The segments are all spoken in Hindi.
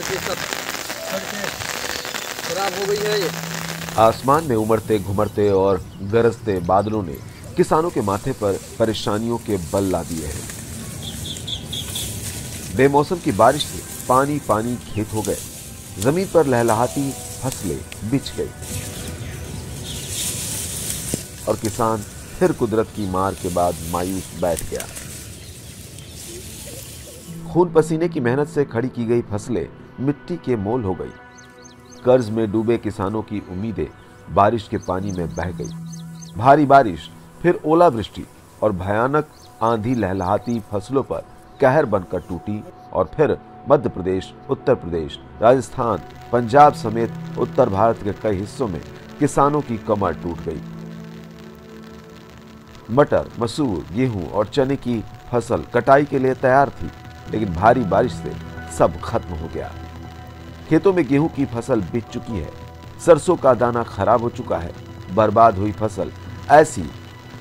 ऐसी सब सड़कें खराब हो गई है। ये आसमान में उमड़ते घुमड़ते और गरजते बादलों ने किसानों के माथे पर परेशानियों के बल ला दिए हैं। बेमौसम की बारिश से पानी पानी खेत हो गए, जमीन पर लहलहाती फसलें बिछ गई और किसान फिर कुदरत की मार के बाद मायूस बैठ गया। खून पसीने की मेहनत से खड़ी की गई फसलें मिट्टी के मोल हो गई। कर्ज में डूबे किसानों की उम्मीदें बारिश के पानी में बह गई। भारी बारिश, फिर ओलावृष्टि और भयानक आंधी लहलहाती फसलों पर कहर बनकर टूटी और फिर मध्य प्रदेश, उत्तर प्रदेश, राजस्थान, पंजाब समेत उत्तर भारत के कई हिस्सों में किसानों की कमर टूट गई। मटर, मसूर, गेहूं और चने की फसल कटाई के लिए तैयार थी, लेकिन भारी बारिश से सब खत्म हो गया। खेतों में गेहूं की फसल बिछ चुकी है, सरसों का दाना खराब हो चुका है। बर्बाद हुई फसल ऐसी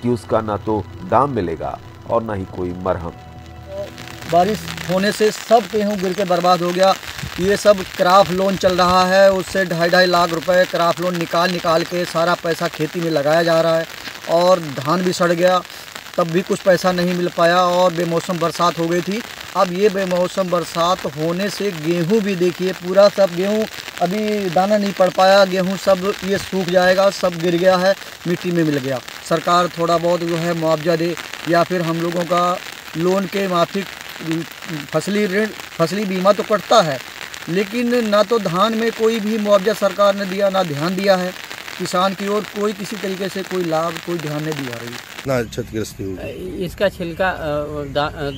कि उसका ना तो दाम मिलेगा और ना ही कोई मरहम। बारिश होने से सब गेहूँ गिर के बर्बाद हो गया। ये सब क्राफ्ट लोन चल रहा है, उससे 2.5 लाख रुपए क्राफ्ट लोन निकाल के सारा पैसा खेती में लगाया जा रहा है। और धान भी सड़ गया, तब भी कुछ पैसा नहीं मिल पाया और बेमौसम बरसात हो गई थी। अब ये बेमौसम बरसात होने से गेहूं भी देखिए पूरा सब गेहूं अभी दाना नहीं पड़ पाया, गेहूं सब ये सूख जाएगा, सब गिर गया है, मिट्टी में मिल गया। सरकार थोड़ा बहुत जो है मुआवजा दे या फिर हम लोगों का लोन के माफिक फसली बीमा तो कटता है, लेकिन ना तो धान में कोई भी मुआवजा सरकार ने दिया, ना ध्यान दिया है किसान की ओर। कोई किसी तरीके से कोई लाभ, कोई ध्यान नहीं दिया रही ना। क्षतिग्रस्त हुई, इसका छिलका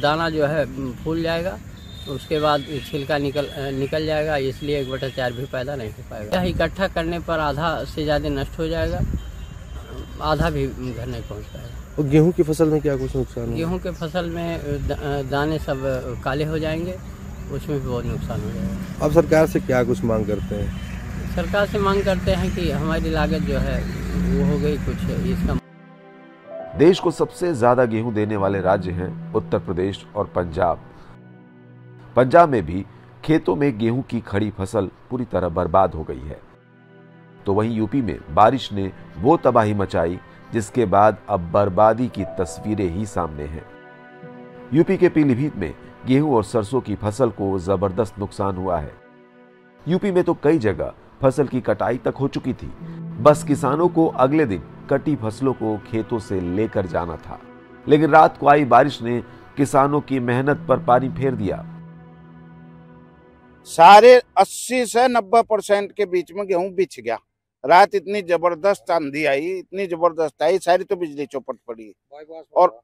दाना जो है फूल जाएगा, उसके बाद छिलका निकल जाएगा, इसलिए 1/4 भी पैदा नहीं हो पाएगा। इकट्ठा करने पर आधा से ज़्यादा नष्ट हो जाएगा, आधा भी घर नहीं पहुंच पाएगा। और गेहूं की फसल में क्या कुछ नुकसान है? गेहूं के फसल में दाने सब काले हो जाएंगे, उसमें भी बहुत नुकसान हो जाएगा। अब सरकार से क्या कुछ मांग करते हैं? सरकार से मांग करते हैं कि हमारी लागत जो है वो हो गई कुछ इसका। देश को सबसे ज्यादा गेहूं देने वाले राज्य हैं उत्तर प्रदेश और पंजाब। पंजाब में भी खेतों में गेहूं की खड़ी फसल पूरी तरह बर्बाद हो गई है। तो वहीं यूपी में बारिश ने वो तबाही मचाई जिसके बाद अब बर्बादी की तस्वीरें ही सामने हैं। यूपी के पीलीभीत में गेहूं और सरसों की फसल को जबरदस्त नुकसान हुआ है। यूपी में तो कई जगह फसल की कटाई तक हो चुकी थी, बस किसानों को अगले दिन कटी फसलों को खेतों से लेकर जाना था। लेकिन रात को आई बारिश ने किसानों की मेहनत पर पानी फेर दिया। सारे 80 से 90% के बीच में गेहूं बिछ गया। रात इतनी जबरदस्त आंधी आई, इतनी जबरदस्त आई, सारी तो बिजली चौपट पड़ी।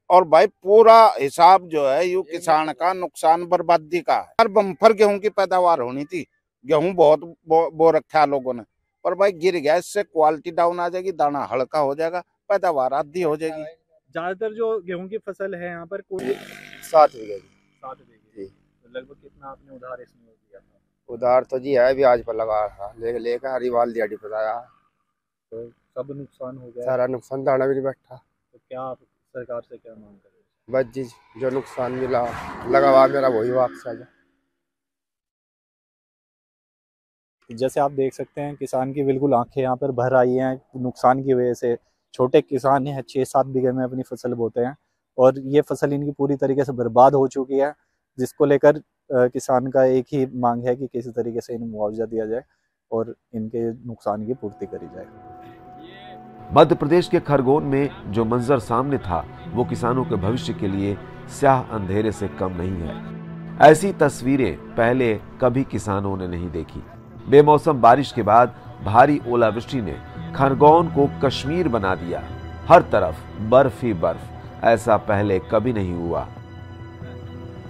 और भाई पूरा हिसाब जो है यू किसान का नुकसान बर्बादी का है। हर बम्पर गेहूं की पैदावार होनी थी, गेहूं बहुत बो रखा है लोगों ने, पर भाई गिर गया। इससे क्वालिटी डाउन आ जाएगी, दाना हल्का हो जाएगा, पैदावार आधी हो जाएगी। ज्यादातर जो गेहूं की फसल है यहाँ पर कोई 7 बीघे जी, तो लगभग कितना आपने उधार इसमें दिया था? उधार तो जी है, ब्याज पर लगा था, लेकर हरिवाल दिया बताया, तो सब नुकसान हो गया, सारा नुकसान, दाना भी नहीं बैठा। तो क्या आप सरकार से क्या मांग कर रहे बस जी जो नुकसान मिला लगा हुआ मेरा वही वापस आ जाए। जैसे आप देख सकते हैं किसान की बिल्कुल आंखें यहाँ पर भर आई हैं नुकसान की वजह से। छोटे किसान हैं, 6-7 बीघे में अपनी फसल बोते हैं और ये फसल इनकी पूरी तरीके से बर्बाद हो चुकी है, जिसको लेकर किसान का एक ही मांग है कि किसी तरीके से इन्हें मुआवजा दिया जाए और इनके नुकसान की पूर्ति करी जाए। मध्य प्रदेश के खरगोन में जो मंजर सामने था वो किसानों के भविष्य के लिए स्याह अंधेरे से कम नहीं है। ऐसी तस्वीरें पहले कभी किसानों ने नहीं देखी। बेमौसम बारिश के बाद भारी ओलावृष्टि ने खरगोन को कश्मीर बना दिया। हर तरफ बर्फ ही बर्फ, ऐसा पहले कभी नहीं हुआ।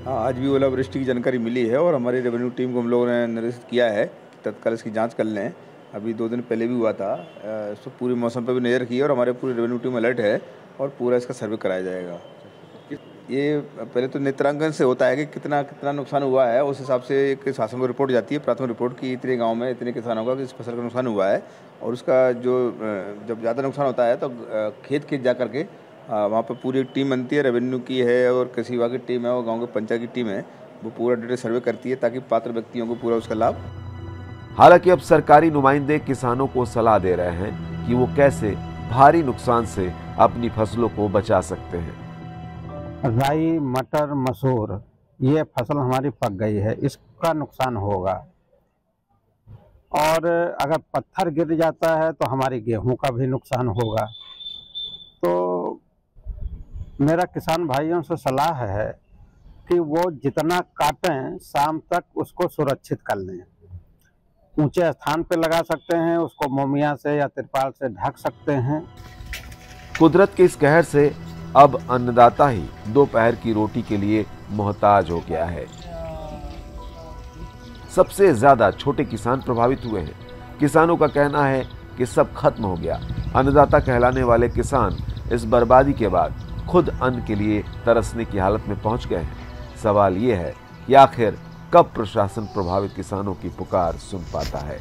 आज भी ओलावृष्टि की जानकारी मिली है और हमारी रेवेन्यू टीम को हम लोगों ने निर्देशित किया है कि तत्काल इसकी जांच कर लें। अभी 2 दिन पहले भी हुआ था, तो पूरे मौसम पर भी नज़र रखी है और हमारे पूरी रेवेन्यू टीम अलर्ट है और पूरा इसका सर्वे कराया जाएगा। ये पहले तो नेत्रांकन से होता है कि कितना नुकसान हुआ है, उस हिसाब से एक शासन को रिपोर्ट जाती है, प्राथमिक रिपोर्ट की इतने गांव में इतने किसानों का इस फसल का नुकसान हुआ है। और उसका जो जब ज़्यादा नुकसान होता है तो खेत जा कर के वहाँ पर पूरी एक टीम बनती है, रेवेन्यू की है और कृषि विभाग की टीम है और गाँव के पंचायत की टीम है, वो पूरा डिटेल सर्वे करती है ताकि पात्र व्यक्तियों को पूरा उसका लाभ। हालांकि अब सरकारी नुमाइंदे किसानों को सलाह दे रहे हैं कि वो कैसे भारी नुकसान से अपनी फसलों को बचा सकते हैं। राई, मटर, मसूर ये फसल हमारी पक गई है, इसका नुकसान होगा। और अगर पत्थर गिर जाता है तो हमारी गेहूं का भी नुकसान होगा। तो मेरा किसान भाइयों से सलाह है कि वो जितना काटें शाम तक उसको सुरक्षित कर लें। ऊंचे स्थान पे लगा सकते हैं, उसको मोमिया से या तिरपाल से ढक सकते हैं। कुदरत के इस कहर से अब अन्नदाता ही दोपहर की रोटी के लिए मोहताज हो गया है। सबसे ज्यादा छोटे किसान प्रभावित हुए हैं। किसानों का कहना है कि सब खत्म हो गया। अन्नदाता कहलाने वाले किसान इस बर्बादी के बाद खुद अन्न के लिए तरसने की हालत में पहुंच गए हैं। सवाल ये है कि आखिर कब प्रशासन प्रभावित किसानों की पुकार सुन पाता है।